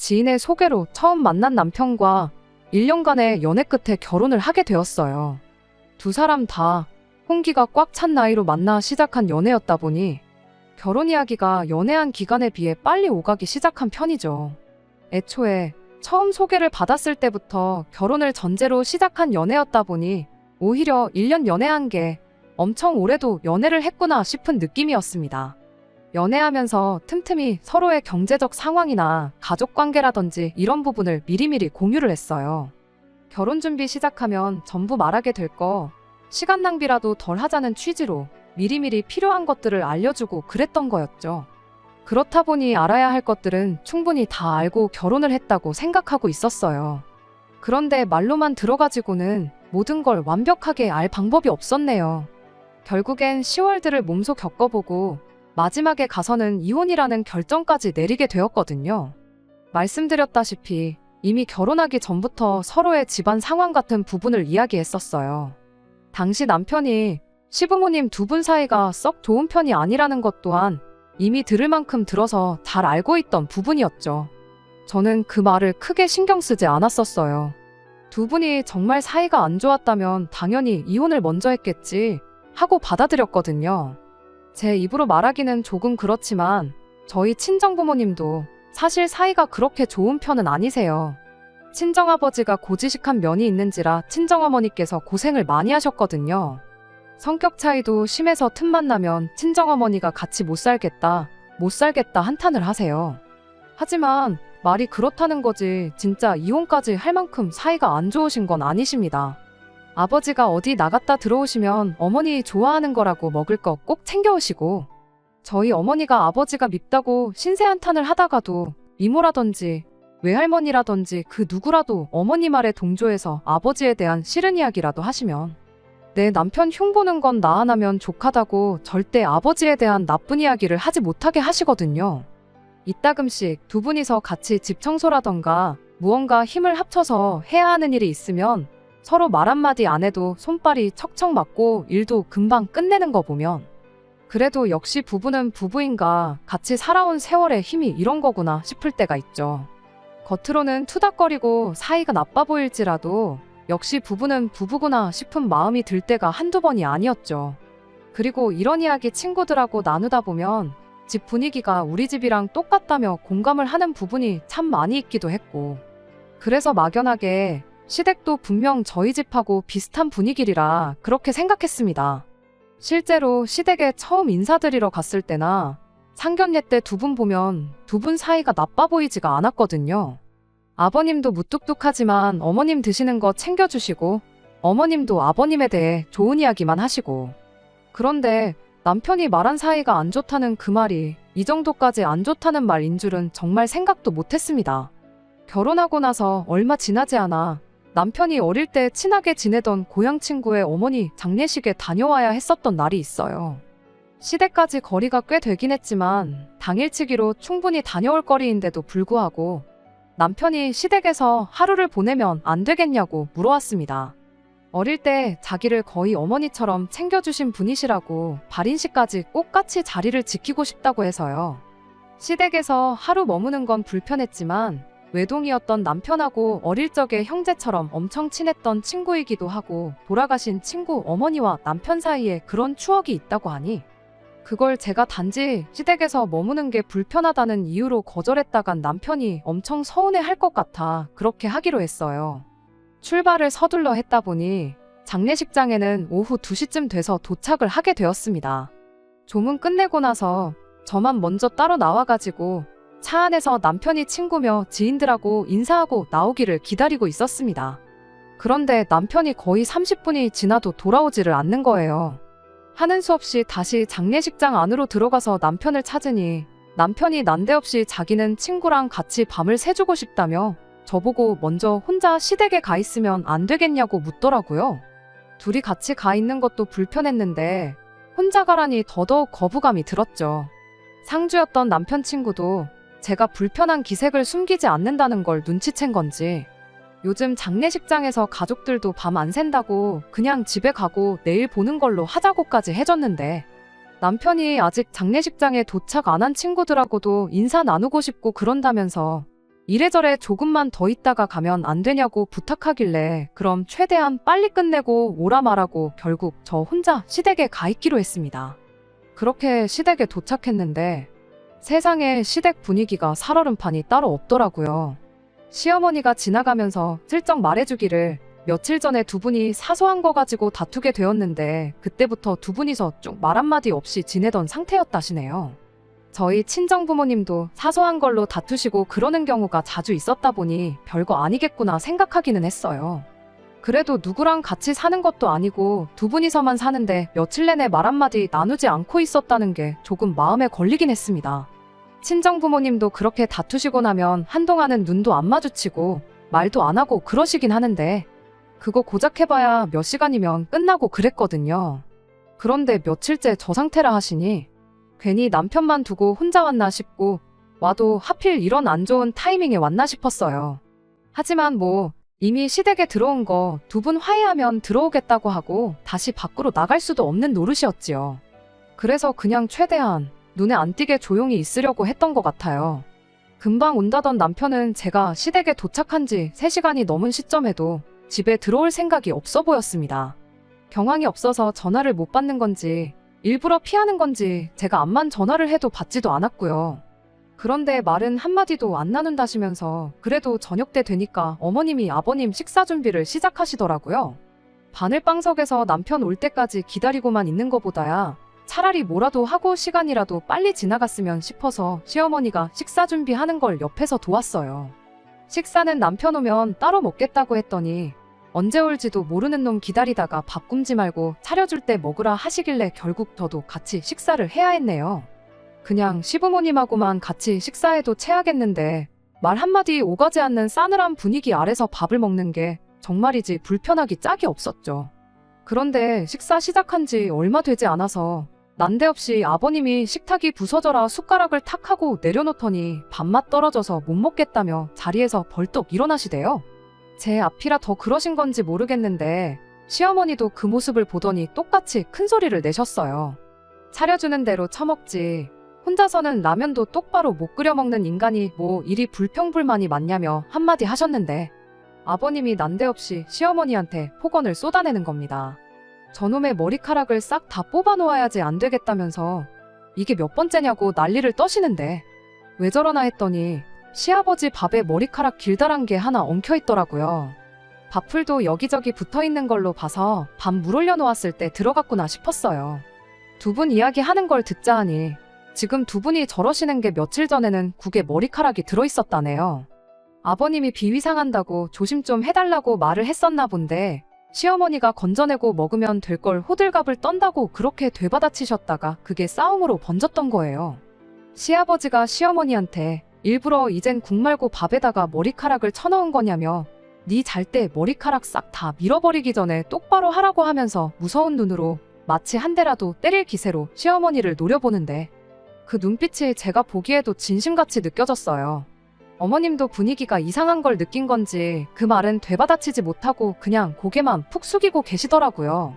지인의 소개로 처음 만난 남편과 1년간의 연애 끝에 결혼을 하게 되었어요. 두 사람 다 홍기가 꽉 찬 나이로 만나 시작한 연애였다 보니 결혼 이야기가 연애한 기간에 비해 빨리 오가기 시작한 편이죠. 애초에 처음 소개를 받았을 때부터 결혼을 전제로 시작한 연애였다 보니 오히려 1년 연애한 게 엄청 오래도 연애를 했구나 싶은 느낌이었습니다. 연애하면서 틈틈이 서로의 경제적 상황이나 가족관계라든지 이런 부분을 미리미리 공유를 했어요. 결혼 준비 시작하면 전부 말하게 될 거, 시간 낭비라도 덜 하자는 취지로 미리미리 필요한 것들을 알려주고 그랬던 거였죠. 그렇다 보니 알아야 할 것들은 충분히 다 알고 결혼을 했다고 생각하고 있었어요. 그런데 말로만 들어가지고는 모든 걸 완벽하게 알 방법이 없었네요. 결국엔 10월들을 몸소 겪어보고 마지막에 가서는 이혼이라는 결정까지 내리게 되었거든요. 말씀드렸다시피 이미 결혼하기 전부터 서로의 집안 상황 같은 부분을 이야기했었어요. 당시 남편이 시부모님 두 분 사이가 썩 좋은 편이 아니라는 것 또한 이미 들을 만큼 들어서 잘 알고 있던 부분이었죠. 저는 그 말을 크게 신경 쓰지 않았었어요. 두 분이 정말 사이가 안 좋았다면 당연히 이혼을 먼저 했겠지 하고 받아들였거든요. 제 입으로 말하기는 조금 그렇지만 저희 친정부모님도 사실 사이가 그렇게 좋은 편은 아니세요. 친정아버지가 고지식한 면이 있는지라 친정어머니께서 고생을 많이 하셨거든요. 성격 차이도 심해서 틈만 나면 친정어머니가 같이 못 살겠다 한탄을 하세요. 하지만 말이 그렇다는 거지 진짜 이혼까지 할 만큼 사이가 안 좋으신 건 아니십니다. 아버지가 어디 나갔다 들어오시면 어머니 좋아하는 거라고 먹을 거 꼭 챙겨오시고, 저희 어머니가 아버지가 밉다고 신세한탄을 하다가도 이모라든지 외할머니라든지 그 누구라도 어머니 말에 동조해서 아버지에 대한 싫은 이야기라도 하시면 내 남편 흉보는 건 나 하나면 족하다고 절대 아버지에 대한 나쁜 이야기를 하지 못하게 하시거든요. 이따금씩 두 분이서 같이 집 청소라던가 무언가 힘을 합쳐서 해야 하는 일이 있으면 서로 말 한마디 안 해도 손발이 척척 맞고 일도 금방 끝내는 거 보면 그래도 역시 부부는 부부인가, 같이 살아온 세월의 힘이 이런 거구나 싶을 때가 있죠. 겉으로는 투닥거리고 사이가 나빠 보일지라도 역시 부부는 부부구나 싶은 마음이 들 때가 한두 번이 아니었죠. 그리고 이런 이야기 친구들하고 나누다 보면 집 분위기가 우리 집이랑 똑같다며 공감을 하는 부분이 참 많이 있기도 했고, 그래서 막연하게 시댁도 분명 저희 집하고 비슷한 분위기리라 그렇게 생각했습니다. 실제로 시댁에 처음 인사드리러 갔을 때나 상견례 때 두 분 보면 두 분 사이가 나빠 보이지가 않았거든요. 아버님도 무뚝뚝하지만 어머님 드시는 거 챙겨주시고 어머님도 아버님에 대해 좋은 이야기만 하시고, 그런데 남편이 말한 사이가 안 좋다는 그 말이 이 정도까지 안 좋다는 말인 줄은 정말 생각도 못했습니다. 결혼하고 나서 얼마 지나지 않아 남편이 어릴 때 친하게 지내던 고향 친구의 어머니 장례식에 다녀와야 했었던 날이 있어요. 시댁까지 거리가 꽤 되긴 했지만 당일치기로 충분히 다녀올 거리인데도 불구하고 남편이 시댁에서 하루를 보내면 안 되겠냐고 물어왔습니다. 어릴 때 자기를 거의 어머니처럼 챙겨주신 분이시라고 발인식까지 꼭 같이 자리를 지키고 싶다고 해서요. 시댁에서 하루 머무는 건 불편했지만 외동이었던 남편하고 어릴 적에 형제처럼 엄청 친했던 친구이기도 하고 돌아가신 친구 어머니와 남편 사이에 그런 추억이 있다고 하니 그걸 제가 단지 시댁에서 머무는 게 불편하다는 이유로 거절했다간 남편이 엄청 서운해할 것 같아 그렇게 하기로 했어요. 출발을 서둘러 했다 보니 장례식장에는 오후 2시쯤 돼서 도착을 하게 되었습니다. 조문 끝내고 나서 저만 먼저 따로 나와가지고 차 안에서 남편이 친구며 지인들하고 인사하고 나오기를 기다리고 있었습니다. 그런데 남편이 거의 30분이 지나도 돌아오지를 않는 거예요. 하는 수 없이 다시 장례식장 안으로 들어가서 남편을 찾으니 남편이 난데없이 자기는 친구랑 같이 밤을 새주고 싶다며 저보고 먼저 혼자 시댁에 가 있으면 안 되겠냐고 묻더라고요. 둘이 같이 가 있는 것도 불편했는데 혼자 가라니 더더욱 거부감이 들었죠. 상주였던 남편 친구도 제가 불편한 기색을 숨기지 않는다는 걸 눈치챈 건지 요즘 장례식장에서 가족들도 밤 안 샌다고 그냥 집에 가고 내일 보는 걸로 하자고까지 해줬는데 남편이 아직 장례식장에 도착 안 한 친구들하고도 인사 나누고 싶고 그런다면서 이래저래 조금만 더 있다가 가면 안 되냐고 부탁하길래 그럼 최대한 빨리 끝내고 오라 말하고 결국 저 혼자 시댁에 가 있기로 했습니다. 그렇게 시댁에 도착했는데 세상에 시댁 분위기가 살얼음판이 따로 없더라고요. 시어머니가 지나가면서 슬쩍 말해주기를 며칠 전에 두 분이 사소한 거 가지고 다투게 되었는데 그때부터 두 분이서 쭉 말 한마디 없이 지내던 상태였다시네요. 저희 친정부모님도 사소한 걸로 다투시고 그러는 경우가 자주 있었다 보니 별거 아니겠구나 생각하기는 했어요. 그래도 누구랑 같이 사는 것도 아니고 두 분이서만 사는데 며칠 내내 말 한마디 나누지 않고 있었다는 게 조금 마음에 걸리긴 했습니다. 친정부모님도 그렇게 다투시고 나면 한동안은 눈도 안 마주치고 말도 안 하고 그러시긴 하는데 그거 고작 해봐야 몇 시간이면 끝나고 그랬거든요. 그런데 며칠째 저 상태라 하시니 괜히 남편만 두고 혼자 왔나 싶고 와도 하필 이런 안 좋은 타이밍에 왔나 싶었어요. 하지만 뭐 이미 시댁에 들어온 거 두 분 화해하면 들어오겠다고 하고 다시 밖으로 나갈 수도 없는 노릇이었지요. 그래서 그냥 최대한 눈에 안 띄게 조용히 있으려고 했던 것 같아요. 금방 온다던 남편은 제가 시댁에 도착한 지 3시간이 넘은 시점에도 집에 들어올 생각이 없어 보였습니다. 경황이 없어서 전화를 못 받는 건지 일부러 피하는 건지 제가 암만 전화를 해도 받지도 않았고요. 그런데 말은 한마디도 안 나눈다시면서 그래도 저녁 때 되니까 어머님이 아버님 식사 준비를 시작하시더라고요. 바늘방석에서 남편 올 때까지 기다리고만 있는 것보다야 차라리 뭐라도 하고 시간이라도 빨리 지나갔으면 싶어서 시어머니가 식사 준비하는 걸 옆에서 도왔어요. 식사는 남편 오면 따로 먹겠다고 했더니 언제 올지도 모르는 놈 기다리다가 밥 굶지 말고 차려줄 때 먹으라 하시길래 결국 저도 같이 식사를 해야 했네요. 그냥 시부모님하고만 같이 식사해도 체하겠는데 말 한마디 오가지 않는 싸늘한 분위기 아래서 밥을 먹는 게 정말이지 불편하기 짝이 없었죠. 그런데 식사 시작한 지 얼마 되지 않아서 난데없이 아버님이 식탁이 부서져라 숟가락을 탁 하고 내려놓더니 밥맛 떨어져서 못 먹겠다며 자리에서 벌떡 일어나시대요. 제 앞이라 더 그러신 건지 모르겠는데 시어머니도 그 모습을 보더니 똑같이 큰 소리를 내셨어요. 차려주는 대로 처먹지. 혼자서는 라면도 똑바로 못 끓여 먹는 인간이 뭐 이리 불평불만이 많냐며 한마디 하셨는데 아버님이 난데없이 시어머니한테 폭언을 쏟아내는 겁니다. 저놈의 머리카락을 싹 다 뽑아 놓아야지 안 되겠다면서 이게 몇 번째냐고 난리를 떠시는데 왜 저러나 했더니 시아버지 밥에 머리카락 길다란 게 하나 엉켜 있더라고요. 밥풀도 여기저기 붙어 있는 걸로 봐서 밥 물 올려 놓았을 때 들어갔구나 싶었어요. 두 분 이야기하는 걸 듣자 하니 지금 두 분이 저러시는 게 며칠 전에는 국에 머리카락이 들어 있었다네요. 아버님이 비위 상한다고 조심 좀 해달라고 말을 했었나 본데 시어머니가 건져내고 먹으면 될 걸 호들갑을 떤다고 그렇게 되받아치셨다가 그게 싸움으로 번졌던 거예요. 시아버지가 시어머니한테 일부러 이젠 국 말고 밥에다가 머리카락을 쳐넣은 거냐며 네 잘 때 머리카락 싹 다 밀어버리기 전에 똑바로 하라고 하면서 무서운 눈으로 마치 한 대라도 때릴 기세로 시어머니를 노려보는데 그 눈빛이 제가 보기에도 진심같이 느껴졌어요. 어머님도 분위기가 이상한 걸 느낀 건지 그 말은 되받아치지 못하고 그냥 고개만 푹 숙이고 계시더라고요.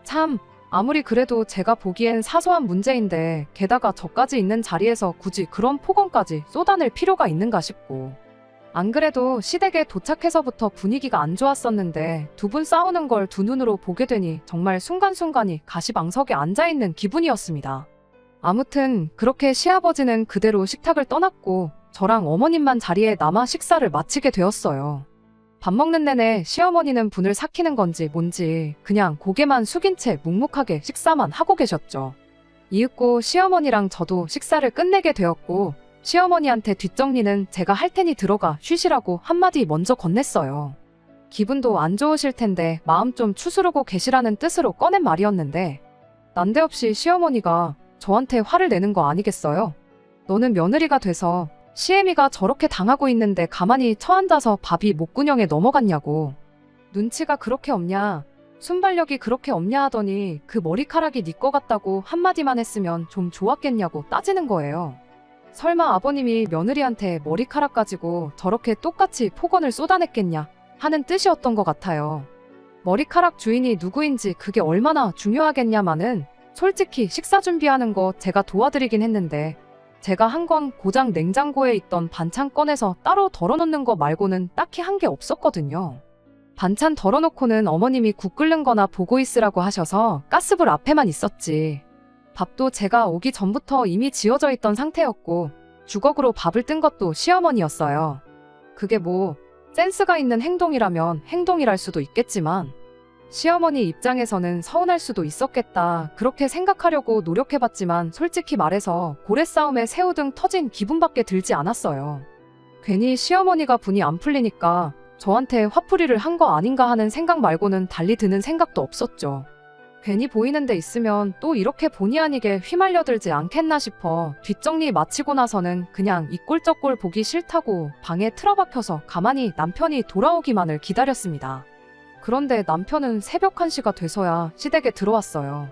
참 아무리 그래도 제가 보기엔 사소한 문제인데 게다가 저까지 있는 자리에서 굳이 그런 폭언까지 쏟아낼 필요가 있는가 싶고 안 그래도 시댁에 도착해서부터 분위기가 안 좋았었는데 두 분 싸우는 걸 두 눈으로 보게 되니 정말 순간순간이 가시방석에 앉아있는 기분이었습니다. 아무튼 그렇게 시아버지는 그대로 식탁을 떠났고 저랑 어머님만 자리에 남아 식사를 마치게 되었어요. 밥 먹는 내내 시어머니는 분을 삭히는 건지 뭔지 그냥 고개만 숙인 채 묵묵하게 식사만 하고 계셨죠. 이윽고 시어머니랑 저도 식사를 끝내게 되었고 시어머니한테 뒷정리는 제가 할 테니 들어가 쉬시라고 한마디 먼저 건넸어요. 기분도 안 좋으실 텐데 마음 좀 추스르고 계시라는 뜻으로 꺼낸 말이었는데 난데없이 시어머니가 저한테 화를 내는 거 아니겠어요? 너는 며느리가 돼서 시애미가 저렇게 당하고 있는데 가만히 처앉아서 밥이 목구멍에 넘어갔냐고. 눈치가 그렇게 없냐? 순발력이 그렇게 없냐 하더니 그 머리카락이 네 거 같다고 한마디만 했으면 좀 좋았겠냐고 따지는 거예요. 설마 아버님이 며느리한테 머리카락 가지고 저렇게 똑같이 폭언을 쏟아냈겠냐 하는 뜻이었던 것 같아요. 머리카락 주인이 누구인지 그게 얼마나 중요하겠냐마는 솔직히 식사 준비하는 거 제가 도와드리긴 했는데 제가 한 건 고장 냉장고에 있던 반찬 꺼내서 따로 덜어놓는 거 말고는 딱히 한 게 없었거든요. 반찬 덜어놓고는 어머님이 국 끓는 거나 보고 있으라고 하셔서 가스불 앞에만 있었지. 밥도 제가 오기 전부터 이미 지어져 있던 상태였고 주걱으로 밥을 뜬 것도 시어머니였어요. 그게 뭐 센스가 있는 행동이라면 행동이랄 수도 있겠지만 시어머니 입장에서는 서운할 수도 있었겠다 그렇게 생각하려고 노력해봤지만 솔직히 말해서 고래싸움에 새우등 터진 기분밖에 들지 않았어요. 괜히 시어머니가 분이 안 풀리니까 저한테 화풀이를 한 거 아닌가 하는 생각 말고는 달리 드는 생각도 없었죠. 괜히 보이는 데 있으면 또 이렇게 본의 아니게 휘말려들지 않겠나 싶어 뒷정리 마치고 나서는 그냥 이 꼴 저 꼴 보기 싫다고 방에 틀어박혀서 가만히 남편이 돌아오기만을 기다렸습니다. 그런데 남편은 새벽 1시가 돼서야 시댁에 들어왔어요.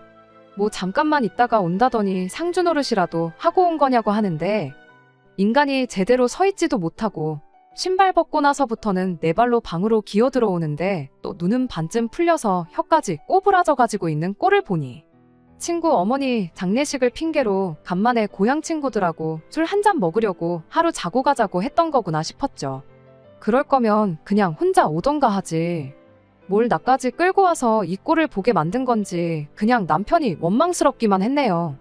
뭐 잠깐만 있다가 온다더니 상주노릇이라도 하고 온 거냐고 하는데 인간이 제대로 서 있지도 못하고 신발 벗고 나서부터는 네 발로 방으로 기어 들어오는데 또 눈은 반쯤 풀려서 혀까지 꼬부라져 가지고 있는 꼴을 보니 친구 어머니 장례식을 핑계로 간만에 고향 친구들하고 술 한 잔 먹으려고 하루 자고 가자고 했던 거구나 싶었죠. 그럴 거면 그냥 혼자 오던가 하지. 뭘 나까지 끌고 와서 이 꼴을 보게 만든 건지 그냥 남편이 원망스럽기만 했네요.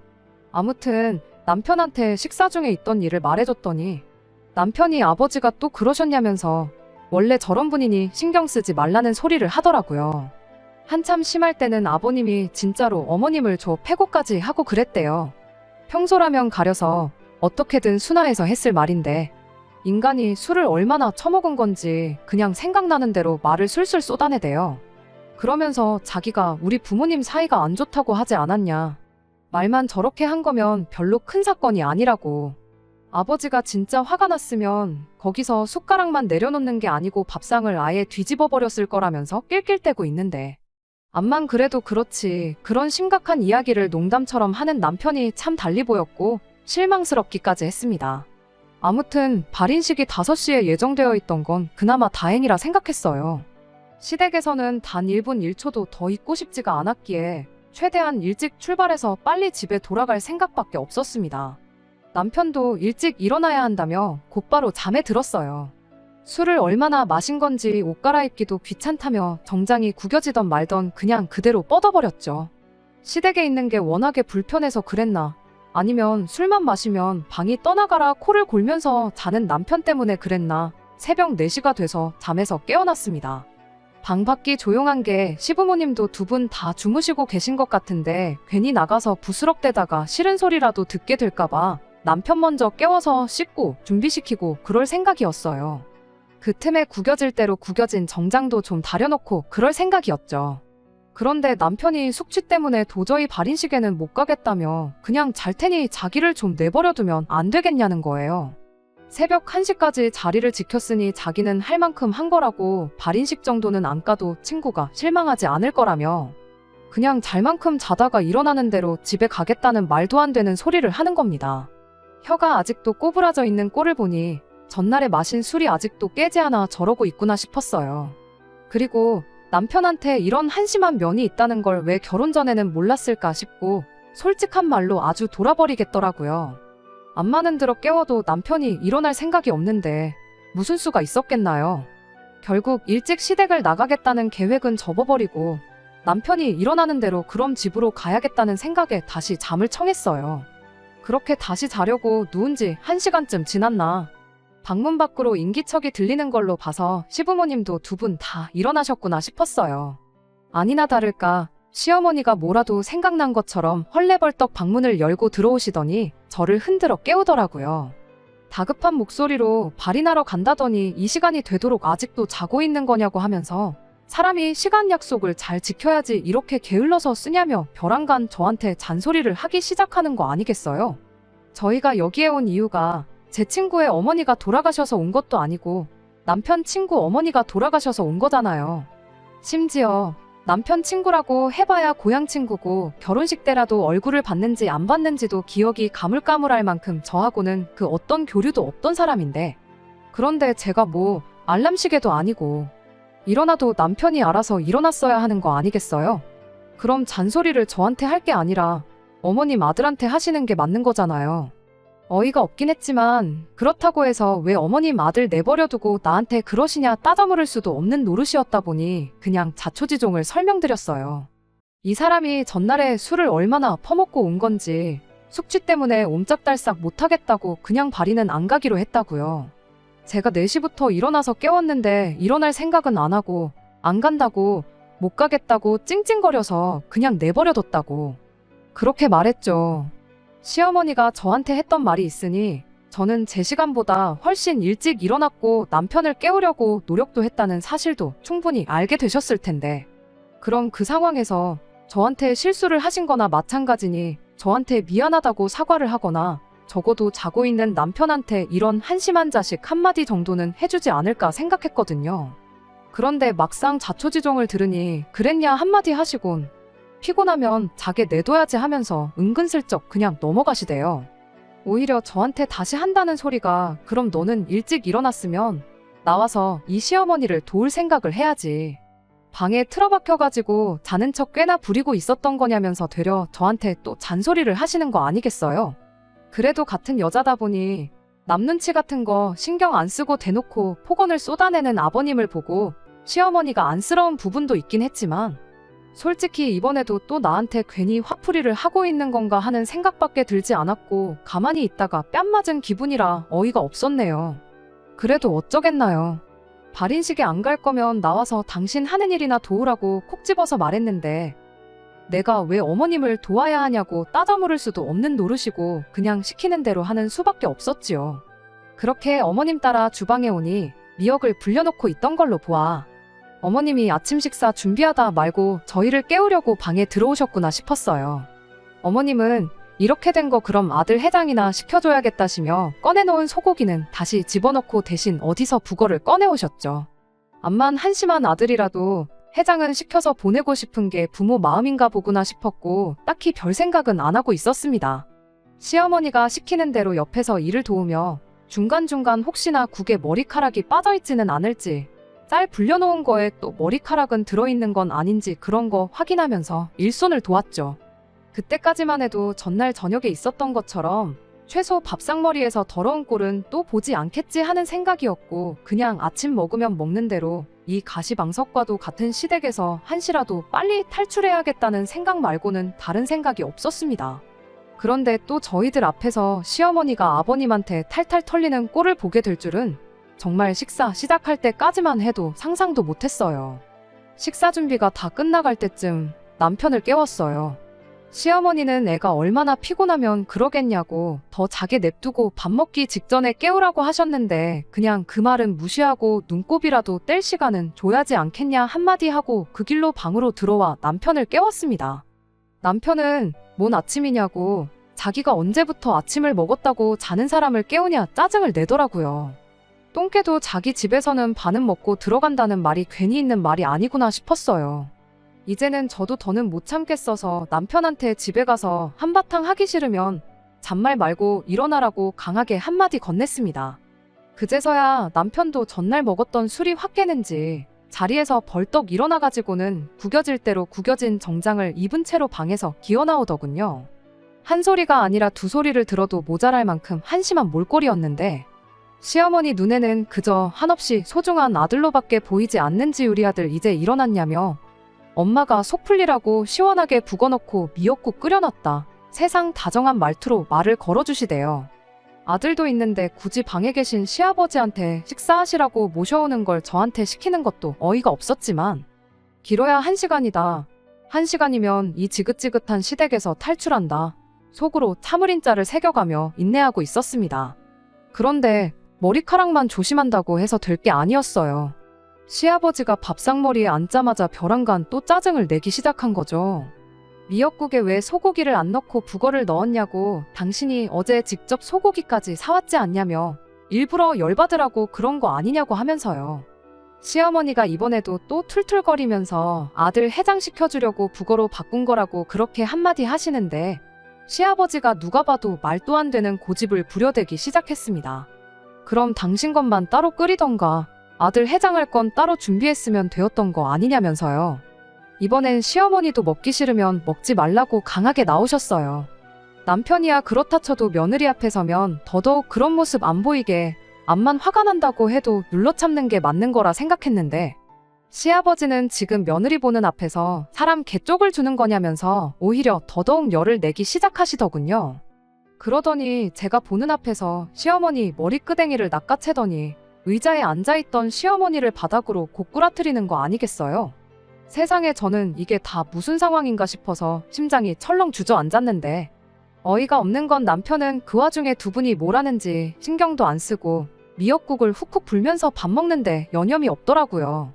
아무튼 남편한테 식사 중에 있던 일을 말해줬더니 남편이 아버지가 또 그러셨냐면서 원래 저런 분이니 신경 쓰지 말라는 소리를 하더라고요. 한참 심할 때는 아버님이 진짜로 어머님을 줘 패고까지 하고 그랬대요. 평소라면 가려서 어떻게든 순화해서 했을 말인데 인간이 술을 얼마나 처먹은 건지 그냥 생각나는 대로 말을 술술 쏟아내대요. 그러면서 자기가 우리 부모님 사이가 안 좋다고 하지 않았냐. 말만 저렇게 한 거면 별로 큰 사건이 아니라고. 아버지가 진짜 화가 났으면 거기서 숟가락만 내려놓는 게 아니고 밥상을 아예 뒤집어 버렸을 거라면서 낄낄대고 있는데 암만 그래도 그렇지 그런 심각한 이야기를 농담처럼 하는 남편이 참 달리 보였고 실망스럽기까지 했습니다. 아무튼 발인식이 5시에 예정되어 있던 건 그나마 다행이라 생각했어요. 시댁에서는 단 1분 1초도 더 있고 싶지가 않았기에 최대한 일찍 출발해서 빨리 집에 돌아갈 생각밖에 없었습니다. 남편도 일찍 일어나야 한다며 곧바로 잠에 들었어요. 술을 얼마나 마신 건지 옷 갈아입기도 귀찮다며 정장이 구겨지던 말던 그냥 그대로 뻗어버렸죠. 시댁에 있는 게 워낙에 불편해서 그랬나 아니면 술만 마시면 방이 떠나가라 코를 골면서 자는 남편 때문에 그랬나 새벽 4시가 돼서 잠에서 깨어났습니다. 방 밖이 조용한 게 시부모님도 두 분 다 주무시고 계신 것 같은데 괜히 나가서 부스럭대다가 싫은 소리라도 듣게 될까봐 남편 먼저 깨워서 씻고 준비시키고 그럴 생각이었어요. 그 틈에 구겨질 대로 구겨진 정장도 좀 다려놓고 그럴 생각이었죠. 그런데 남편이 숙취 때문에 도저히 발인식에는 못 가겠다며 그냥 잘 테니 자기를 좀 내버려두면 안 되겠냐는 거예요. 새벽 1시까지 자리를 지켰으니 자기는 할 만큼 한 거라고 발인식 정도는 안 가도 친구가 실망하지 않을 거라며 그냥 잘 만큼 자다가 일어나는 대로 집에 가겠다는 말도 안 되는 소리를 하는 겁니다. 혀가 아직도 꼬부라져 있는 꼴을 보니 전날에 마신 술이 아직도 깨지 않아 저러고 있구나 싶었어요. 그리고 남편한테 이런 한심한 면이 있다는 걸 왜 결혼 전에는 몰랐을까 싶고 솔직한 말로 아주 돌아버리겠더라고요. 암마는 들어 깨워도 남편이 일어날 생각이 없는데 무슨 수가 있었겠나요? 결국 일찍 시댁을 나가겠다는 계획은 접어버리고 남편이 일어나는 대로 그럼 집으로 가야겠다는 생각에 다시 잠을 청했어요. 그렇게 다시 자려고 누운 지 1시간쯤 지났나. 방문 밖으로 인기척이 들리는 걸로 봐서 시부모님도 두 분 다 일어나셨구나 싶었어요. 아니나 다를까 시어머니가 뭐라도 생각난 것처럼 헐레벌떡 방문을 열고 들어오시더니 저를 흔들어 깨우더라고요. 다급한 목소리로 발인하러 간다더니 이 시간이 되도록 아직도 자고 있는 거냐고 하면서 사람이 시간 약속을 잘 지켜야지 이렇게 게을러서 쓰냐며 벼랑간 저한테 잔소리를 하기 시작하는 거 아니겠어요? 저희가 여기에 온 이유가 제 친구의 어머니가 돌아가셔서 온 것도 아니고 남편 친구 어머니가 돌아가셔서 온 거잖아요. 심지어 남편 친구라고 해봐야 고향 친구고 결혼식 때라도 얼굴을 봤는지 안 봤는지도 기억이 가물가물할 만큼 저하고는 그 어떤 교류도 없던 사람인데 그런데 제가 뭐 알람시계도 아니고 일어나도 남편이 알아서 일어났어야 하는 거 아니겠어요? 그럼 잔소리를 저한테 할 게 아니라 어머님 아들한테 하시는 게 맞는 거잖아요. 어이가 없긴 했지만 그렇다고 해서 왜 어머님 아들 내버려두고 나한테 그러시냐 따져물을 수도 없는 노릇이었다 보니 그냥 자초지종을 설명드렸어요. 이 사람이 전날에 술을 얼마나 퍼먹고 온 건지 숙취 때문에 옴짝달싹 못하겠다고 그냥 발이는 안 가기로 했다고요. 제가 4시부터 일어나서 깨웠는데 일어날 생각은 안 하고 안 간다고 못 가겠다고 찡찡거려서 그냥 내버려뒀다고 그렇게 말했죠. 시어머니가 저한테 했던 말이 있으니 저는 제 시간보다 훨씬 일찍 일어났고 남편을 깨우려고 노력도 했다는 사실도 충분히 알게 되셨을 텐데 그럼 그 상황에서 저한테 실수를 하신 거나 마찬가지니 저한테 미안하다고 사과를 하거나 적어도 자고 있는 남편한테 이런 한심한 자식 한마디 정도는 해주지 않을까 생각했거든요. 그런데 막상 자초지종을 들으니 그랬냐 한마디 하시곤 피곤하면 자게 내둬야지 하면서 은근슬쩍 그냥 넘어가시대요. 오히려 저한테 다시 한다는 소리가 그럼 너는 일찍 일어났으면 나와서 이 시어머니를 도울 생각을 해야지. 방에 틀어박혀가지고 자는 척 꽤나 부리고 있었던 거냐면서 되려 저한테 또 잔소리를 하시는 거 아니겠어요? 그래도 같은 여자다 보니 남 눈치 같은 거 신경 안 쓰고 대놓고 폭언을 쏟아내는 아버님을 보고 시어머니가 안쓰러운 부분도 있긴 했지만 솔직히 이번에도 또 나한테 괜히 화풀이를 하고 있는 건가 하는 생각밖에 들지 않았고 가만히 있다가 뺨 맞은 기분이라 어이가 없었네요. 그래도 어쩌겠나요. 발인식에 안 갈 거면 나와서 당신 하는 일이나 도우라고 콕 집어서 말했는데 내가 왜 어머님을 도와야 하냐고 따져물을 수도 없는 노릇이고 그냥 시키는 대로 하는 수밖에 없었지요. 그렇게 어머님 따라 주방에 오니 미역을 불려놓고 있던 걸로 보아 어머님이 아침 식사 준비하다 말고 저희를 깨우려고 방에 들어오셨구나 싶었어요. 어머님은 이렇게 된 거 그럼 아들 해장이나 시켜줘야겠다시며 꺼내놓은 소고기는 다시 집어넣고 대신 어디서 북어를 꺼내오셨죠. 암만 한심한 아들이라도 해장은 시켜서 보내고 싶은 게 부모 마음인가 보구나 싶었고 딱히 별 생각은 안 하고 있었습니다. 시어머니가 시키는 대로 옆에서 일을 도우며 중간중간 혹시나 국에 머리카락이 빠져있지는 않을지 쌀 불려놓은 거에 또 머리카락은 들어있는 건 아닌지 그런 거 확인하면서 일손을 도왔죠. 그때까지만 해도 전날 저녁에 있었던 것처럼 최소 밥상머리에서 더러운 꼴은 또 보지 않겠지 하는 생각이었고 그냥 아침 먹으면 먹는 대로 이 가시방석과도 같은 시댁에서 한시라도 빨리 탈출해야겠다는 생각 말고는 다른 생각이 없었습니다. 그런데 또 저희들 앞에서 시어머니가 아버님한테 탈탈 털리는 꼴을 보게 될 줄은 정말 식사 시작할 때까지만 해도 상상도 못했어요. 식사 준비가 다 끝나갈 때쯤 남편을 깨웠어요. 시어머니는 애가 얼마나 피곤하면 그러겠냐고 더 자게 냅두고 밥 먹기 직전에 깨우라고 하셨는데 그냥 그 말은 무시하고 눈곱이라도 뗄 시간은 줘야지 않겠냐 한마디 하고 그 길로 방으로 들어와 남편을 깨웠습니다. 남편은 뭔 아침이냐고 자기가 언제부터 아침을 먹었다고 자는 사람을 깨우냐 짜증을 내더라고요. 똥개도 자기 집에서는 반은 먹고 들어간다는 말이 괜히 있는 말이 아니구나 싶었어요. 이제는 저도 더는 못 참겠어서 남편한테 집에 가서 한바탕 하기 싫으면 잔말 말고 일어나라고 강하게 한마디 건넸습니다. 그제서야 남편도 전날 먹었던 술이 확 깨는지 자리에서 벌떡 일어나가지고는 구겨질 대로 구겨진 정장을 입은 채로 방에서 기어나오더군요. 한 소리가 아니라 두 소리를 들어도 모자랄 만큼 한심한 몰골이었는데 시어머니 눈에는 그저 한없이 소중한 아들로밖에 보이지 않는지 우리 아들 이제 일어났냐며 엄마가 속 풀리라고 시원하게 북어넣고 미역국 끓여놨다. 세상 다정한 말투로 말을 걸어주시대요. 아들도 있는데 굳이 방에 계신 시아버지한테 식사하시라고 모셔오는 걸 저한테 시키는 것도 어이가 없었지만 길어야 1시간이다. 1시간이면 이 지긋지긋한 시댁에서 탈출한다. 속으로 참을인자를 새겨가며 인내하고 있었습니다. 그런데 머리카락만 조심한다고 해서 될 게 아니었어요. 시아버지가 밥상머리에 앉자마자 벼랑간 또 짜증을 내기 시작한 거죠. 미역국에 왜 소고기를 안 넣고 북어를 넣었냐고 당신이 어제 직접 소고기까지 사왔지 않냐며 일부러 열받으라고 그런 거 아니냐고 하면서요. 시어머니가 이번에도 또 툴툴거리면서 아들 해장시켜주려고 북어로 바꾼 거라고 그렇게 한마디 하시는데 시아버지가 누가 봐도 말도 안 되는 고집을 부려대기 시작했습니다. 그럼 당신 것만 따로 끓이던가 아들 해장할 건 따로 준비했으면 되었던 거 아니냐면서요. 이번엔 시어머니도 먹기 싫으면 먹지 말라고 강하게 나오셨어요. 남편이야 그렇다 쳐도 며느리 앞에 서면 더더욱 그런 모습 안 보이게 암만 화가 난다고 해도 눌러 참는 게 맞는 거라 생각했는데 시아버지는 지금 며느리 보는 앞에서 사람 개쪽을 주는 거냐면서 오히려 더더욱 열을 내기 시작하시더군요. 그러더니 제가 보는 앞에서 시어머니 머리끄댕이를 낚아채더니 의자에 앉아있던 시어머니를 바닥으로 고꾸라뜨리는 거 아니겠어요? 세상에 저는 이게 다 무슨 상황인가 싶어서 심장이 철렁 주저앉았는데 어이가 없는 건 남편은 그 와중에 두 분이 뭘 하는지 신경도 안 쓰고 미역국을 훅훅 불면서 밥 먹는데 여념이 없더라고요.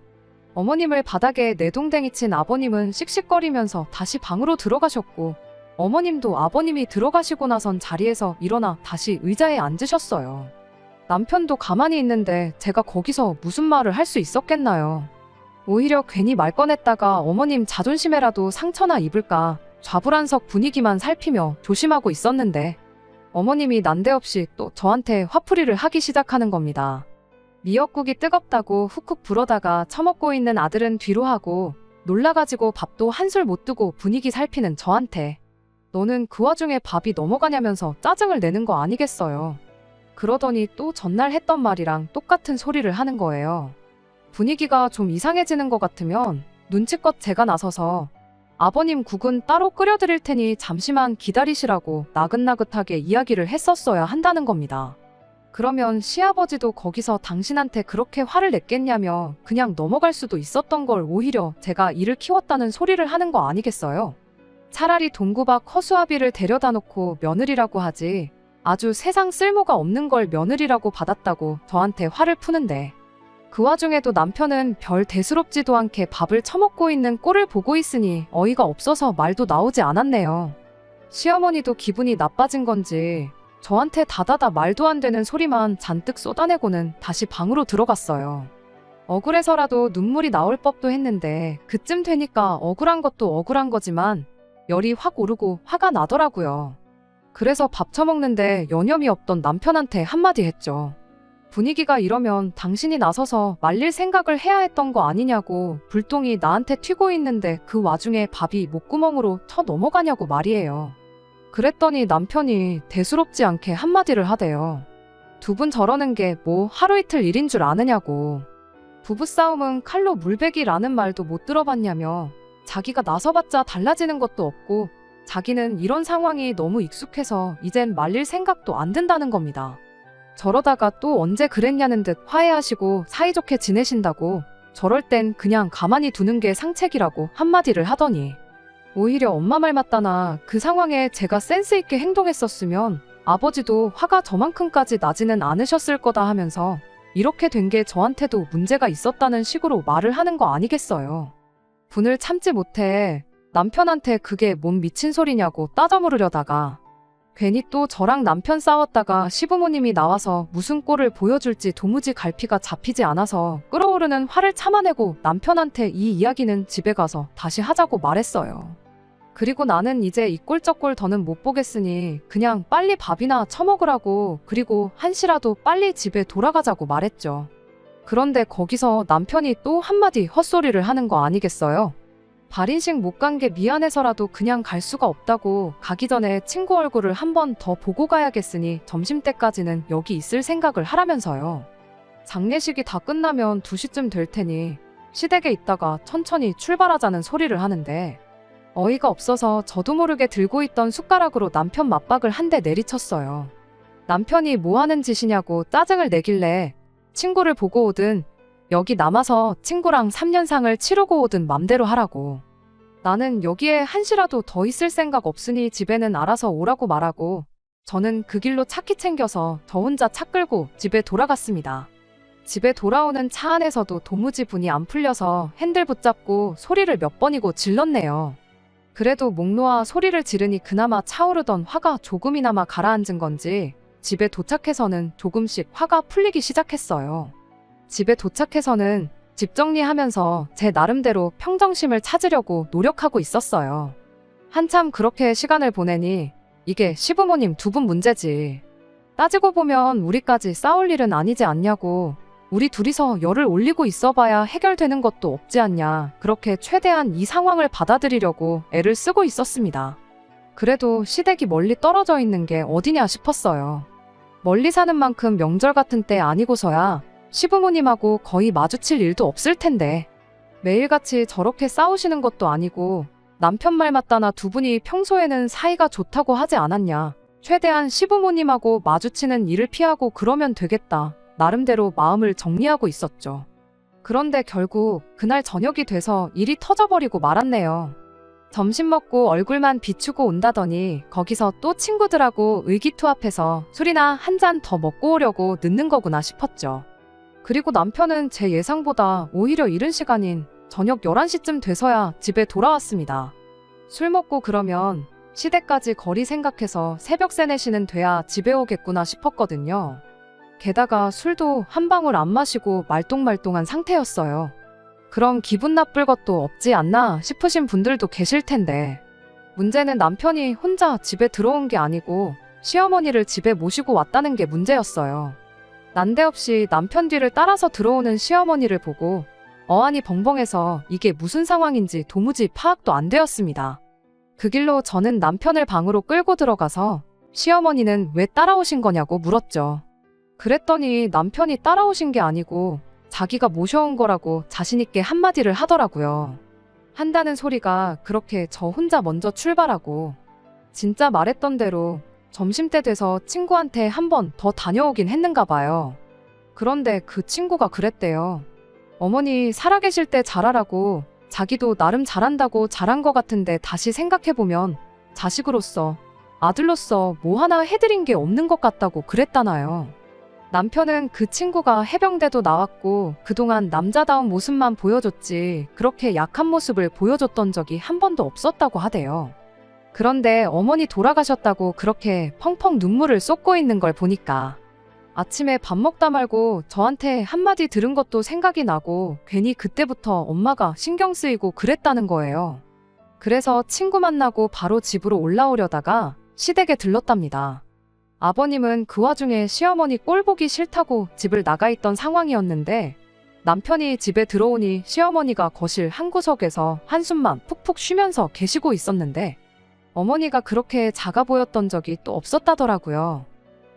어머님을 바닥에 내동댕이 친 아버님은 씩씩거리면서 다시 방으로 들어가셨고 어머님도 아버님이 들어가시고 나선 자리에서 일어나 다시 의자에 앉으셨어요. 남편도 가만히 있는데 제가 거기서 무슨 말을 할 수 있었겠나요? 오히려 괜히 말 꺼냈다가 어머님 자존심에라도 상처나 입을까 좌불안석 분위기만 살피며 조심하고 있었는데 어머님이 난데없이 또 저한테 화풀이를 하기 시작하는 겁니다. 미역국이 뜨겁다고 훅훅 불어다가 처먹고 있는 아들은 뒤로 하고 놀라가지고 밥도 한술 못 두고 분위기 살피는 저한테 너는 그 와중에 밥이 넘어가냐면서 짜증을 내는 거 아니겠어요. 그러더니 또 전날 했던 말이랑 똑같은 소리를 하는 거예요. 분위기가 좀 이상해지는 것 같으면 눈치껏 제가 나서서 아버님 국은 따로 끓여드릴 테니 잠시만 기다리시라고 나긋나긋하게 이야기를 했었어야 한다는 겁니다. 그러면 시아버지도 거기서 당신한테 그렇게 화를 냈겠냐며 그냥 넘어갈 수도 있었던 걸 오히려 제가 이를 키웠다는 소리를 하는 거 아니겠어요? 차라리 동구박 허수아비를 데려다 놓고 며느리라고 하지 아주 세상 쓸모가 없는 걸 며느리라고 받았다고 저한테 화를 푸는데 그 와중에도 남편은 별 대수롭지도 않게 밥을 처먹고 있는 꼴을 보고 있으니 어이가 없어서 말도 나오지 않았네요. 시어머니도 기분이 나빠진 건지 저한테 다다다 말도 안 되는 소리만 잔뜩 쏟아내고는 다시 방으로 들어갔어요. 억울해서라도 눈물이 나올 법도 했는데 그쯤 되니까 억울한 것도 억울한 거지만 열이 확 오르고 화가 나더라고요. 그래서 밥 처먹는데 여념이 없던 남편한테 한마디 했죠. 분위기가 이러면 당신이 나서서 말릴 생각을 해야 했던 거 아니냐고 불똥이 나한테 튀고 있는데 그 와중에 밥이 목구멍으로 쳐 넘어가냐고 말이에요. 그랬더니 남편이 대수롭지 않게 한마디를 하대요. 두 분 저러는 게 뭐 하루 이틀 일인 줄 아느냐고. 부부싸움은 칼로 물베기라는 말도 못 들어봤냐며 자기가 나서봤자 달라지는 것도 없고 자기는 이런 상황이 너무 익숙해서 이젠 말릴 생각도 안 든다는 겁니다. 저러다가 또 언제 그랬냐는 듯 화해하시고 사이좋게 지내신다고 저럴 땐 그냥 가만히 두는 게 상책이라고 한마디를 하더니 오히려 엄마 말 맞다나 그 상황에 제가 센스 있게 행동했었으면 아버지도 화가 저만큼까지 나지는 않으셨을 거다 하면서 이렇게 된 게 저한테도 문제가 있었다는 식으로 말을 하는 거 아니겠어요. 분을 참지 못해 남편한테 그게 뭔 미친 소리냐고 따져 물으려다가 괜히 또 저랑 남편 싸웠다가 시부모님이 나와서 무슨 꼴을 보여줄지 도무지 갈피가 잡히지 않아서 끓어오르는 화를 참아내고 남편한테 이 이야기는 집에 가서 다시 하자고 말했어요. 그리고 나는 이제 이 꼴 저 꼴 더는 못 보겠으니 그냥 빨리 밥이나 처먹으라고 그리고 한시라도 빨리 집에 돌아가자고 말했죠. 그런데 거기서 남편이 또 한마디 헛소리를 하는 거 아니겠어요? 발인식 못 간 게 미안해서라도 그냥 갈 수가 없다고 가기 전에 친구 얼굴을 한 번 더 보고 가야겠으니 점심때까지는 여기 있을 생각을 하라면서요. 장례식이 다 끝나면 2시쯤 될 테니 시댁에 있다가 천천히 출발하자는 소리를 하는데 어이가 없어서 저도 모르게 들고 있던 숟가락으로 남편 맞박을 한 대 내리쳤어요. 남편이 뭐 하는 짓이냐고 짜증을 내길래 친구를 보고 오든 여기 남아서 친구랑 3년상을 치르고 오든 맘대로 하라고. 나는 여기에 한시라도 더 있을 생각 없으니 집에는 알아서 오라고 말하고 저는 그 길로 차키 챙겨서 저 혼자 차 끌고 집에 돌아갔습니다. 집에 돌아오는 차 안에서도 도무지 분이 안 풀려서 핸들 붙잡고 소리를 몇 번이고 질렀네요. 그래도 목 놓아 소리를 지르니 그나마 차오르던 화가 조금이나마 가라앉은 건지 집에 도착해서는 조금씩 화가 풀리기 시작했어요. 집에 도착해서는 집 정리하면서 제 나름대로 평정심을 찾으려고 노력하고 있었어요. 한참 그렇게 시간을 보내니 이게 시부모님 두 분 문제지. 따지고 보면 우리까지 싸울 일은 아니지 않냐고. 우리 둘이서 열을 올리고 있어봐야 해결되는 것도 없지 않냐. 그렇게 최대한 이 상황을 받아들이려고 애를 쓰고 있었습니다. 그래도 시댁이 멀리 떨어져 있는 게 어디냐 싶었어요. 멀리 사는 만큼 명절 같은 때 아니고서야 시부모님하고 거의 마주칠 일도 없을 텐데 매일같이 저렇게 싸우시는 것도 아니고 남편 말 맞다나 두 분이 평소에는 사이가 좋다고 하지 않았냐. 최대한 시부모님하고 마주치는 일을 피하고 그러면 되겠다. 나름대로 마음을 정리하고 있었죠. 그런데 결국 그날 저녁이 돼서 일이 터져버리고 말았네요. 점심 먹고 얼굴만 비추고 온다더니 거기서 또 친구들하고 의기투합해서 술이나 한 잔 더 먹고 오려고 늦는 거구나 싶었죠. 그리고 남편은 제 예상보다 오히려 이른 시간인 저녁 11시쯤 돼서야 집에 돌아왔습니다. 술 먹고 그러면 시댁까지 거리 생각해서 새벽 3, 4시는 돼야 집에 오겠구나 싶었거든요. 게다가 술도 한 방울 안 마시고 말똥말똥한 상태였어요. 그럼 기분 나쁠 것도 없지 않나 싶으신 분들도 계실 텐데 문제는 남편이 혼자 집에 들어온 게 아니고 시어머니를 집에 모시고 왔다는 게 문제였어요. 난데없이 남편 뒤를 따라서 들어오는 시어머니를 보고 어안이 벙벙해서 이게 무슨 상황인지 도무지 파악도 안 되었습니다. 그 길로 저는 남편을 방으로 끌고 들어가서 시어머니는 왜 따라오신 거냐고 물었죠. 그랬더니 남편이 따라오신 게 아니고 자기가 모셔온 거라고 자신있게 한마디를 하더라고요. 한다는 소리가 그렇게 저 혼자 먼저 출발하고 진짜 말했던 대로 점심때 돼서 친구한테 한 번 더 다녀오긴 했는가 봐요. 그런데 그 친구가 그랬대요. 어머니 살아계실 때 잘하라고 자기도 나름 잘한다고 잘한 것 같은데 다시 생각해보면 자식으로서 아들로서 뭐 하나 해드린 게 없는 것 같다고 그랬다나요. 남편은 그 친구가 해병대도 나왔고 그동안 남자다운 모습만 보여줬지 그렇게 약한 모습을 보여줬던 적이 한 번도 없었다고 하대요. 그런데 어머니 돌아가셨다고 그렇게 펑펑 눈물을 쏟고 있는 걸 보니까 아침에 밥 먹다 말고 저한테 한마디 들은 것도 생각이 나고 괜히 그때부터 엄마가 신경 쓰이고 그랬다는 거예요. 그래서 친구 만나고 바로 집으로 올라오려다가 시댁에 들렀답니다. 아버님은 그 와중에 시어머니 꼴 보기 싫다고 집을 나가 있던 상황이었는데 남편이 집에 들어오니 시어머니가 거실 한 구석에서 한숨만 푹푹 쉬면서 계시고 있었는데 어머니가 그렇게 작아 보였던 적이 또 없었다더라고요.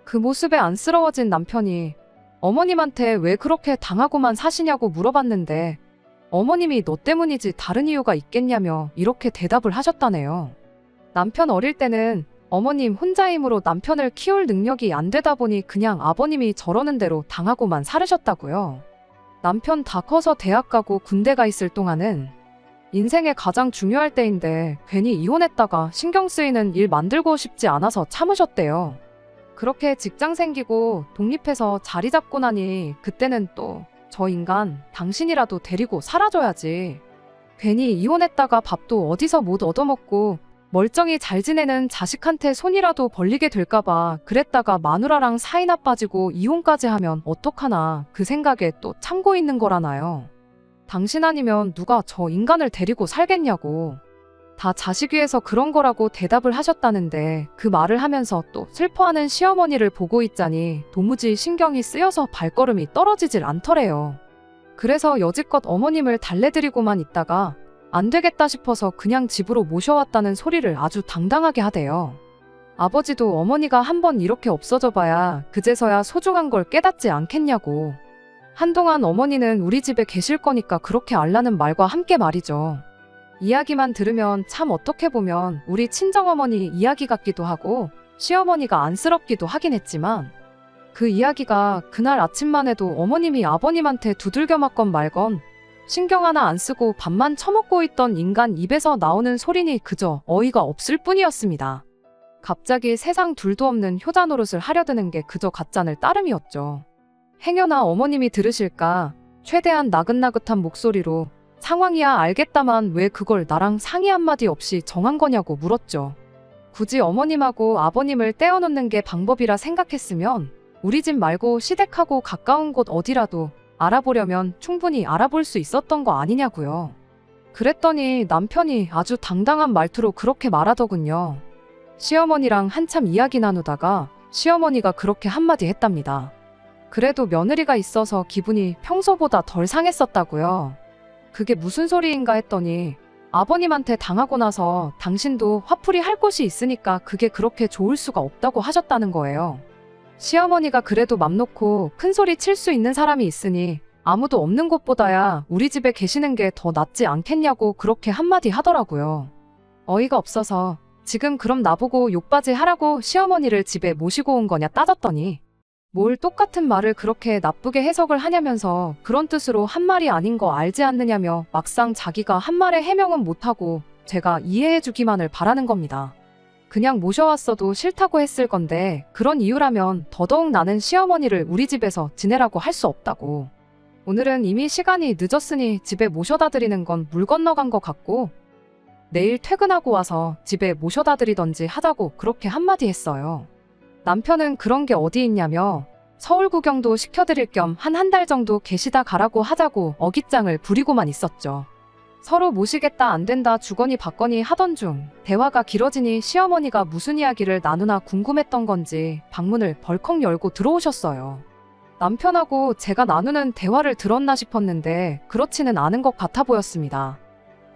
그 모습에 안쓰러워진 남편이 어머님한테 왜 그렇게 당하고만 사시냐고 물어봤는데 어머님이 너 때문이지 다른 이유가 있겠냐며 이렇게 대답을 하셨다네요. 남편 어릴 때는 어머님 혼자 힘으로 남편을 키울 능력이 안 되다 보니 그냥 아버님이 저러는 대로 당하고만 살으셨다고요. 남편 다 커서 대학 가고 군대 가 있을 동안은 인생의 가장 중요할 때인데 괜히 이혼했다가 신경 쓰이는 일 만들고 싶지 않아서 참으셨대요. 그렇게 직장 생기고 독립해서 자리 잡고 나니 그때는 또 저 인간 당신이라도 데리고 사라져야지. 괜히 이혼했다가 밥도 어디서 못 얻어먹고 멀쩡히 잘 지내는 자식한테 손이라도 벌리게 될까봐 그랬다가 마누라랑 사이 나빠지고 이혼까지 하면 어떡하나 그 생각에 또 참고 있는 거라나요. 당신 아니면 누가 저 인간을 데리고 살겠냐고. 다 자식 위해서 그런 거라고 대답을 하셨다는데 그 말을 하면서 또 슬퍼하는 시어머니를 보고 있자니 도무지 신경이 쓰여서 발걸음이 떨어지질 않더래요. 그래서 여지껏 어머님을 달래드리고만 있다가 안 되겠다 싶어서 그냥 집으로 모셔왔다는 소리를 아주 당당하게 하대요. 아버지도 어머니가 한번 이렇게 없어져 봐야 그제서야 소중한 걸 깨닫지 않겠냐고. 한동안 어머니는 우리 집에 계실 거니까 그렇게 알라는 말과 함께 말이죠. 이야기만 들으면 참 어떻게 보면 우리 친정어머니 이야기 같기도 하고 시어머니가 안쓰럽기도 하긴 했지만 그 이야기가 그날 아침만 해도 어머님이 아버님한테 두들겨 맞건 말건 신경 하나 안 쓰고 밥만 처먹고 있던 인간 입에서 나오는 소리니 그저 어이가 없을 뿐이었습니다. 갑자기 세상 둘도 없는 효자 노릇을 하려드는 게 그저 가짜늘 따름이었죠. 행여나 어머님이 들으실까 최대한 나긋나긋한 목소리로 상황이야 알겠다만 왜 그걸 나랑 상의 한마디 없이 정한 거냐고 물었죠. 굳이 어머님하고 아버님을 떼어놓는 게 방법이라 생각했으면 우리 집 말고 시댁하고 가까운 곳 어디라도 알아보려면 충분히 알아볼 수 있었던 거 아니냐고요. 그랬더니 남편이 아주 당당한 말투로 그렇게 말하더군요. 시어머니랑 한참 이야기 나누다가 시어머니가 그렇게 한마디 했답니다. 그래도 며느리가 있어서 기분이 평소보다 덜 상했었다고요. 그게 무슨 소리인가 했더니 아버님한테 당하고 나서 당신도 화풀이 할 곳이 있으니까 그게 그렇게 좋을 수가 없다고 하셨다는 거예요. 시어머니가 그래도 맘 놓고 큰 소리 칠 수 있는 사람이 있으니 아무도 없는 곳보다야 우리 집에 계시는 게 더 낫지 않겠냐고 그렇게 한마디 하더라고요. 어이가 없어서 지금 그럼 나보고 욕바지 하라고 시어머니를 집에 모시고 온 거냐 따졌더니 뭘 똑같은 말을 그렇게 나쁘게 해석을 하냐면서 그런 뜻으로 한 말이 아닌 거 알지 않느냐며 막상 자기가 한 말에 해명은 못하고 제가 이해해주기만을 바라는 겁니다. 그냥 모셔왔어도 싫다고 했을 건데 그런 이유라면 더더욱 나는 시어머니를 우리 집에서 지내라고 할 수 없다고. 오늘은 이미 시간이 늦었으니 집에 모셔다 드리는 건 물 건너간 것 같고 내일 퇴근하고 와서 집에 모셔다 드리던지 하자고 그렇게 한마디 했어요. 남편은 그런 게 어디 있냐며 서울 구경도 시켜드릴 겸 한 달 정도 계시다 가라고 하자고 어깃장을 부리고만 있었죠. 서로 모시겠다 안 된다 주거니 받거니 하던 중 대화가 길어지니 시어머니가 무슨 이야기를 나누나 궁금했던 건지 방문을 벌컥 열고 들어오셨어요. 남편하고 제가 나누는 대화를 들었나 싶었는데 그렇지는 않은 것 같아 보였습니다.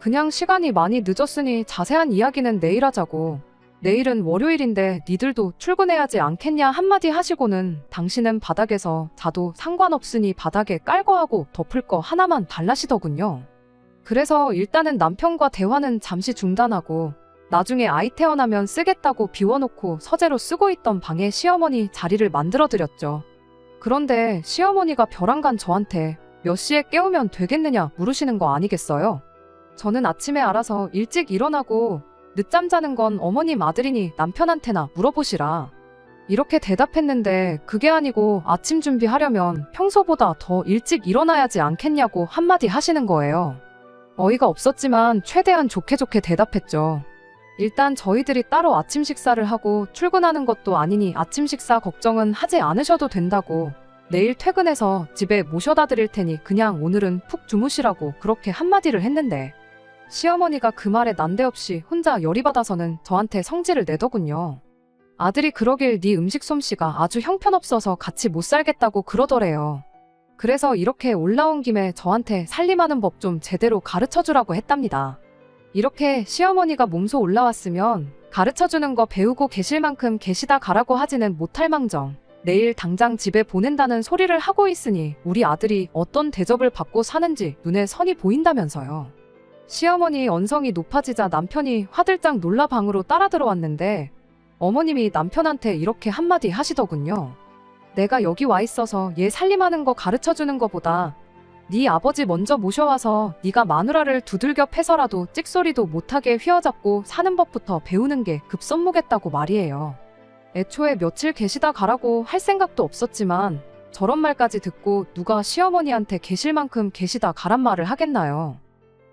그냥 시간이 많이 늦었으니 자세한 이야기는 내일 하자고. 내일은 월요일인데 니들도 출근해야지 않겠냐 한마디 하시고는 당신은 바닥에서 자도 상관없으니 바닥에 깔거 하고 덮을 거 하나만 달라시더군요. 그래서 일단은 남편과 대화는 잠시 중단하고 나중에 아이 태어나면 쓰겠다고 비워놓고 서재로 쓰고 있던 방에 시어머니 자리를 만들어드렸죠. 그런데 시어머니가 벼랑간 저한테 몇 시에 깨우면 되겠느냐 물으시는 거 아니겠어요? 저는 아침에 알아서 일찍 일어나고 늦잠 자는 건 어머님 아들이니 남편한테나 물어보시라. 이렇게 대답했는데 그게 아니고 아침 준비하려면 평소보다 더 일찍 일어나야지 않겠냐고 한마디 하시는 거예요. 어이가 없었지만 최대한 좋게 대답했죠. 일단 저희들이 따로 아침 식사를 하고 출근하는 것도 아니니 아침 식사 걱정은 하지 않으셔도 된다고. 내일 퇴근해서 집에 모셔다 드릴 테니 그냥 오늘은 푹 주무시라고 그렇게 한마디를 했는데 시어머니가 그 말에 난데없이 혼자 열이 받아서는 저한테 성질을 내더군요. 아들이 그러길 네 음식 솜씨가 아주 형편없어서 같이 못 살겠다고 그러더래요. 그래서 이렇게 올라온 김에 저한테 살림하는 법 좀 제대로 가르쳐주라고 했답니다. 이렇게 시어머니가 몸소 올라왔으면 가르쳐주는 거 배우고 계실 만큼 계시다 가라고 하지는 못할 망정 내일 당장 집에 보낸다는 소리를 하고 있으니 우리 아들이 어떤 대접을 받고 사는지 눈에 선이 보인다면서요. 시어머니 언성이 높아지자 남편이 화들짝 놀라 방으로 따라 들어왔는데 어머님이 남편한테 이렇게 한마디 하시더군요. 내가 여기 와 있어서 얘 살림하는 거 가르쳐주는 거보다 네 아버지 먼저 모셔와서 네가 마누라를 두들겨 패서라도 찍소리도 못하게 휘어잡고 사는 법부터 배우는 게 급선무겠다고 말이에요. 애초에 며칠 계시다 가라고 할 생각도 없었지만 저런 말까지 듣고 누가 시어머니한테 계실 만큼 계시다 가란 말을 하겠나요.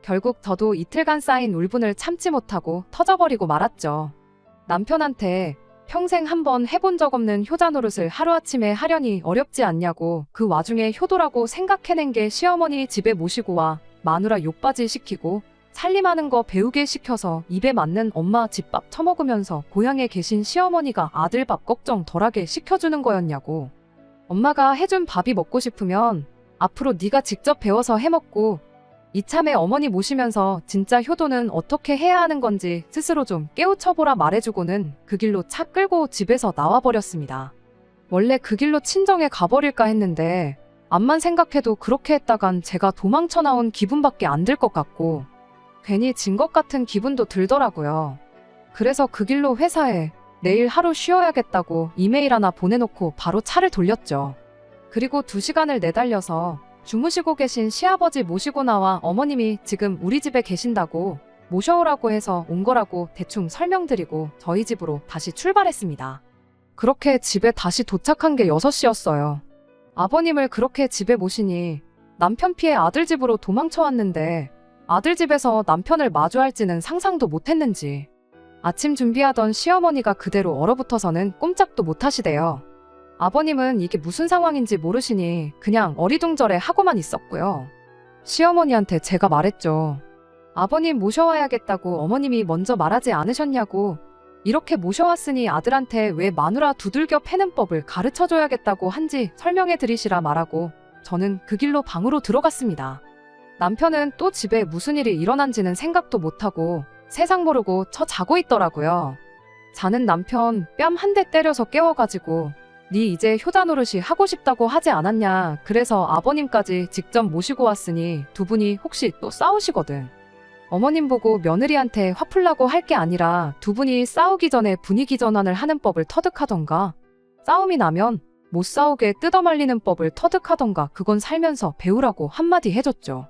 결국 저도 이틀간 쌓인 울분을 참지 못하고 터져버리고 말았죠. 남편한테 평생 한번 해본 적 없는 효자 노릇을 하루아침에 하려니 어렵지 않냐고 그 와중에 효도라고 생각해낸 게 시어머니 집에 모시고 와 마누라 욕바지 시키고 살림하는 거 배우게 시켜서 입에 맞는 엄마 집밥 처먹으면서 고향에 계신 시어머니가 아들 밥 걱정 덜하게 시켜주는 거였냐고. 엄마가 해준 밥이 먹고 싶으면 앞으로 네가 직접 배워서 해먹고 이참에 어머니 모시면서 진짜 효도는 어떻게 해야 하는 건지 스스로 좀 깨우쳐보라 말해주고는 그 길로 차 끌고 집에서 나와버렸습니다. 원래 그 길로 친정에 가버릴까 했는데 암만 생각해도 그렇게 했다간 제가 도망쳐 나온 기분밖에 안 들 것 같고 괜히 진 것 같은 기분도 들더라고요. 그래서 그 길로 회사에 내일 하루 쉬어야겠다고 이메일 하나 보내놓고 바로 차를 돌렸죠. 그리고 2시간을 내달려서 주무시고 계신 시아버지 모시고 나와 어머님이 지금 우리 집에 계신다고 모셔오라고 해서 온 거라고 대충 설명드리고 저희 집으로 다시 출발했습니다. 그렇게 집에 다시 도착한 게 6시였어요. 아버님을 그렇게 집에 모시니 남편 피해 아들 집으로 도망쳐 왔는데 아들 집에서 남편을 마주할지는 상상도 못했는지 아침 준비하던 시어머니가 그대로 얼어붙어서는 꼼짝도 못하시대요. 아버님은 이게 무슨 상황인지 모르시니 그냥 어리둥절해 하고만 있었고요. 시어머니한테 제가 말했죠. 아버님 모셔와야겠다고 어머님이 먼저 말하지 않으셨냐고. 이렇게 모셔왔으니 아들한테 왜 마누라 두들겨 패는 법을 가르쳐줘야겠다고 한지 설명해 드리시라 말하고 저는 그 길로 방으로 들어갔습니다. 남편은 또 집에 무슨 일이 일어난지는 생각도 못하고 세상 모르고 자고 있더라고요. 자는 남편 뺨 한 대 때려서 깨워가지고 네 이제 효자 노릇이 하고 싶다고 하지 않았냐. 그래서 아버님까지 직접 모시고 왔으니 두 분이 혹시 또 싸우시거든. 어머님 보고 며느리한테 화풀라고 할 게 아니라 두 분이 싸우기 전에 분위기 전환을 하는 법을 터득하던가, 싸움이 나면 못 싸우게 뜯어말리는 법을 터득하던가, 그건 살면서 배우라고 한마디 해줬죠.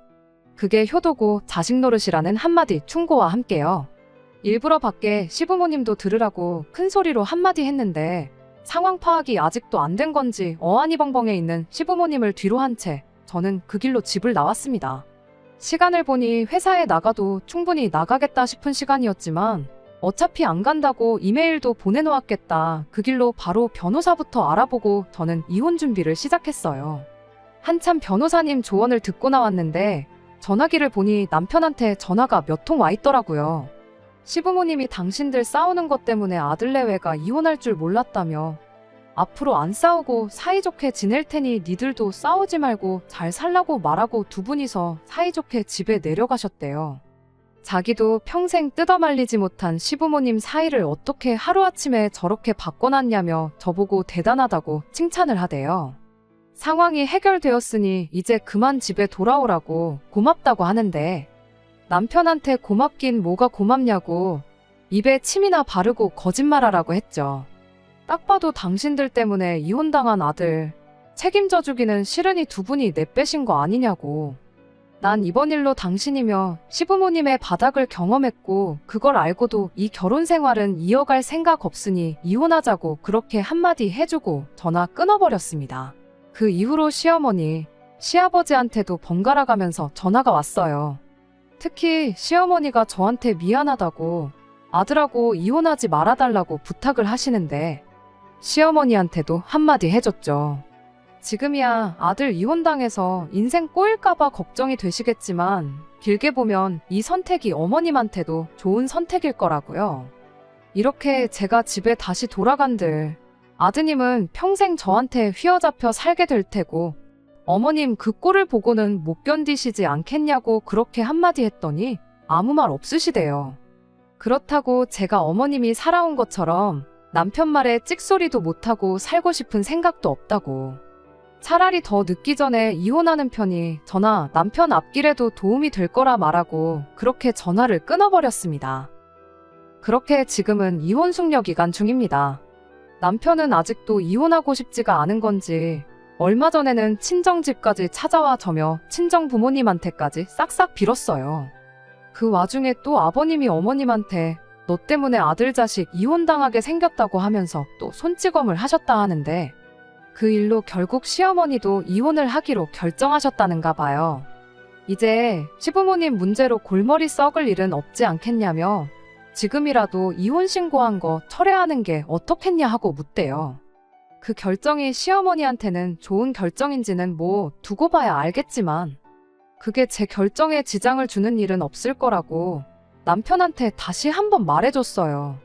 그게 효도고 자식 노릇이라는 한마디 충고와 함께요. 일부러 밖에 시부모님도 들으라고 큰 소리로 한마디 했는데 상황 파악이 아직도 안 된 건지 어안이 벙벙해 있는 시부모님을 뒤로 한 채 저는 그 길로 집을 나왔습니다. 시간을 보니 회사에 나가도 충분히 나가겠다 싶은 시간이었지만 어차피 안 간다고 이메일도 보내놓았겠다. 그 길로 바로 변호사부터 알아보고 저는 이혼 준비를 시작했어요. 한참 변호사님 조언을 듣고 나왔는데 전화기를 보니 남편한테 전화가 몇 통 와 있더라고요. 시부모님이 당신들 싸우는 것 때문에 아들내외가 이혼할 줄 몰랐다며, 앞으로 안 싸우고 사이좋게 지낼 테니 니들도 싸우지 말고 잘 살라고 말하고 두 분이서 사이좋게 집에 내려가셨대요. 자기도 평생 뜯어말리지 못한 시부모님 사이를 어떻게 하루아침에 저렇게 바꿔놨냐며 저보고 대단하다고 칭찬을 하대요. 상황이 해결되었으니 이제 그만 집에 돌아오라고 고맙다고 하는데, 남편한테 고맙긴 뭐가 고맙냐고 입에 침이나 바르고 거짓말하라고 했죠. 딱 봐도 당신들 때문에 이혼당한 아들 책임져 주기는 싫으니 두 분이 내빼신 거 아니냐고. 난 이번 일로 당신이며 시부모님의 바닥을 경험했고 그걸 알고도 이 결혼 생활은 이어갈 생각 없으니 이혼하자고 그렇게 한마디 해주고 전화 끊어버렸습니다. 그 이후로 시어머니, 시아버지한테도 번갈아 가면서 전화가 왔어요. 특히 시어머니가 저한테 미안하다고 아들하고 이혼하지 말아달라고 부탁을 하시는데 시어머니한테도 한마디 해줬죠. 지금이야 아들 이혼당해서 인생 꼬일까봐 걱정이 되시겠지만 길게 보면 이 선택이 어머님한테도 좋은 선택일 거라고요. 이렇게 제가 집에 다시 돌아간들 아드님은 평생 저한테 휘어잡혀 살게 될 테고 어머님 그 꼴을 보고는 못 견디시지 않겠냐고 그렇게 한마디 했더니 아무 말 없으시대요. 그렇다고 제가 어머님이 살아온 것처럼 남편 말에 찍소리도 못하고 살고 싶은 생각도 없다고. 차라리 더 늦기 전에 이혼하는 편이 저나 남편 앞길에도 도움이 될 거라 말하고 그렇게 전화를 끊어버렸습니다. 그렇게 지금은 이혼 숙려 기간 중입니다. 남편은 아직도 이혼하고 싶지가 않은 건지 얼마 전에는 친정집까지 찾아와 저며 친정 부모님한테까지 싹싹 빌었어요. 그 와중에 또 아버님이 어머님한테 너 때문에 아들 자식 이혼당하게 생겼다고 하면서 또 손찌검을 하셨다 하는데 그 일로 결국 시어머니도 이혼을 하기로 결정하셨다는가 봐요. 이제 시부모님 문제로 골머리 썩을 일은 없지 않겠냐며 지금이라도 이혼 신고한 거 철회하는 게 어떻겠냐 하고 묻대요. 그 결정이 시어머니한테는 좋은 결정인지는 뭐 두고 봐야 알겠지만 그게 제 결정에 지장을 주는 일은 없을 거라고 남편한테 다시 한번 말해줬어요.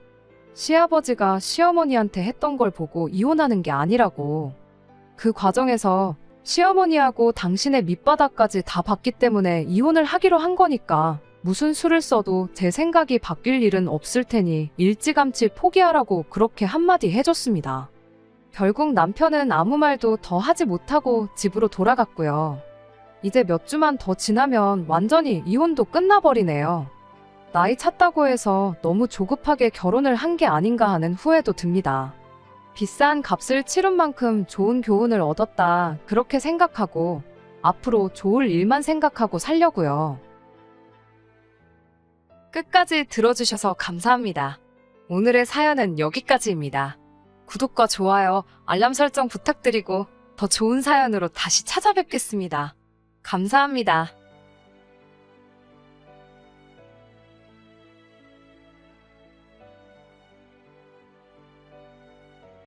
시아버지가 시어머니한테 했던 걸 보고 이혼하는 게 아니라고. 그 과정에서 시어머니하고 당신의 밑바닥까지 다 봤기 때문에 이혼을 하기로 한 거니까 무슨 수를 써도 제 생각이 바뀔 일은 없을 테니 일찌감치 포기하라고 그렇게 한마디 해줬습니다. 결국 남편은 아무 말도 더 하지 못하고 집으로 돌아갔고요. 이제 몇 주만 더 지나면 완전히 이혼도 끝나버리네요. 나이 찼다고 해서 너무 조급하게 결혼을 한 게 아닌가 하는 후회도 듭니다. 비싼 값을 치른 만큼 좋은 교훈을 얻었다 그렇게 생각하고 앞으로 좋을 일만 생각하고 살려고요. 끝까지 들어주셔서 감사합니다. 오늘의 사연은 여기까지입니다. 구독과 좋아요, 알람 설정 부탁드리고 더 좋은 사연으로 다시 찾아뵙겠습니다. 감사합니다.